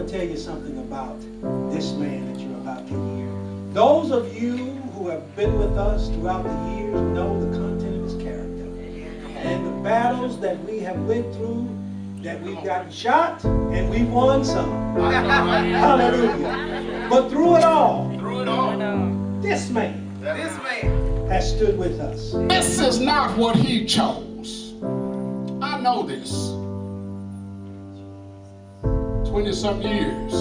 want to tell you something about this man that you're about to hear. Those of you who have been with us throughout the years know the content of his character. And the battles that we have went through, that we've gotten shot, and we won some. Hallelujah. But through it all, this man has stood with us. This is not what he chose. I know this. 20-something years.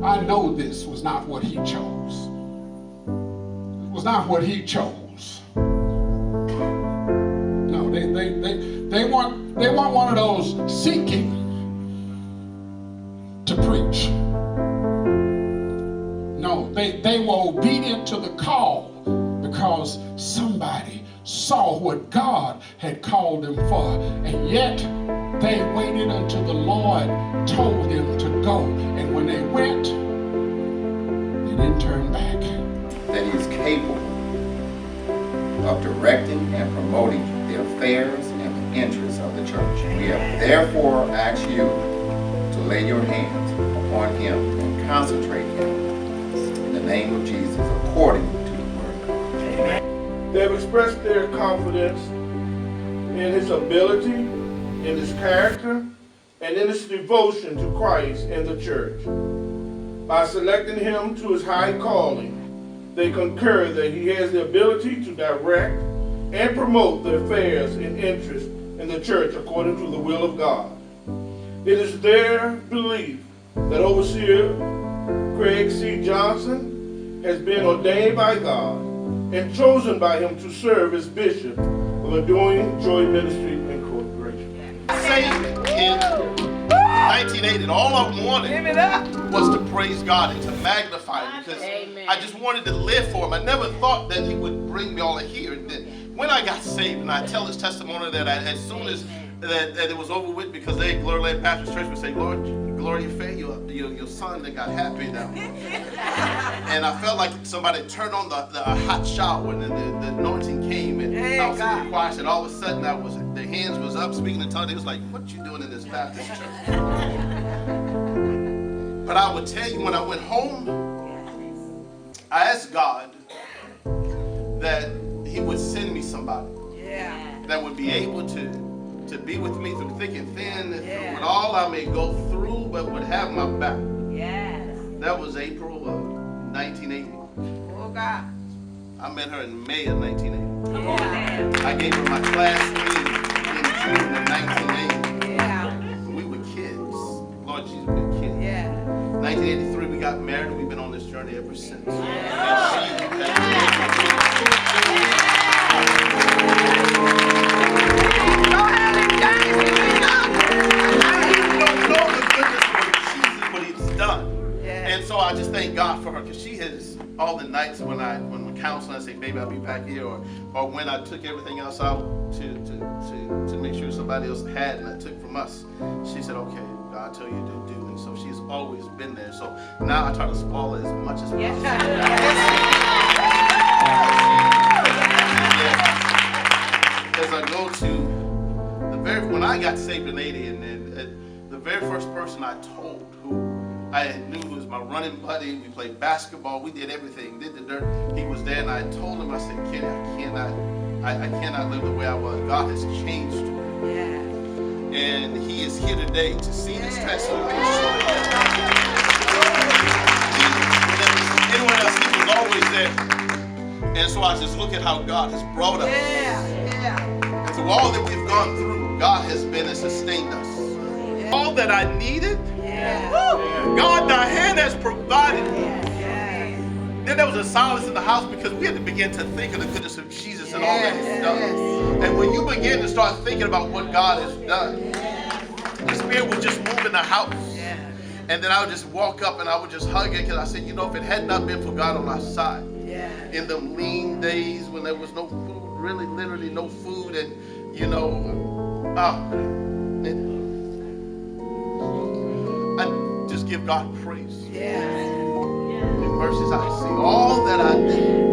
I know this was not what he chose. It was not what he chose. No, they want one of those seeking to preach. No, they were obedient to the call because somebody saw what God had called them for, and yet they waited until the Lord told them to go, and when they went, they didn't turn back. That he is capable of directing and promoting the affairs and the interests of the church. We have therefore asked you to lay your hands upon him and consecrate him in the name of Jesus according to the word of God. Amen. They have expressed their confidence in his ability, in his character, and in his devotion to Christ and the church. By selecting him to his high calling, they concur that he has the ability to direct and promote the affairs and interests in the church according to the will of God. It is their belief that Overseer Craig C. Johnson has been ordained by God and chosen by him to serve as bishop of the Joy Ministries Incorporated. Saved in 1980, and all I wanted was to praise God and to magnify him, because I just wanted to live for him. I never thought that he would bring me all here. And then when I got saved, and I tell his testimony that as soon as that it was over with, because they, Glory Land Baptist Church, would say, Lord, Gloria Faye, your son that got happy now. And I felt like somebody turned on the hot shower, and the anointing came, and I was in the choir, and all of a sudden the hands was up speaking in tongues. They was like, what you doing in this Baptist church? But I would tell you, when I went home, I asked God that he would send me somebody that would be able to be with me through thick and thin, with all I may go through, but would have my back. That was April of 1980. Oh God. I met her in May of 1980. I gave her my class in June of 1980. We were kids. Lord Jesus, we were kids. 1983, we got married, and we've been on this journey ever since. And so I just thank God for her, because she has, all the nights when we're counseling, I say, baby, I'll be back here, or when I took everything else out to make sure somebody else had, and I took from us, she said, okay, God tell you to do, and so she's always been there. So now I try to spoil her as much as possible. As I go to when I got saved in 80, and the very first person I told, who I knew was my running buddy, we played basketball, we did everything, did the dirt, he was there, and I told him, I said, Kenny, I cannot live the way I was. God has changed me. And he is here today to see his transformation. Anyone else, he was always there. And so I just look at how God has brought us. And through all that we've gone through, God has been and sustained us. All that I needed, God, thy hand has provided. Then there was a silence in the house, because we had to begin to think of the goodness of Jesus and all that he's done. And when you begin to start thinking about what God has done, the Spirit would just move in the house. And then I would just walk up and I would just hug it, because I said, you know, if it had not been for God on our side, in them lean days when there was no food, really literally no food, and you know, I just give God praise. The mercies I see, all that I need.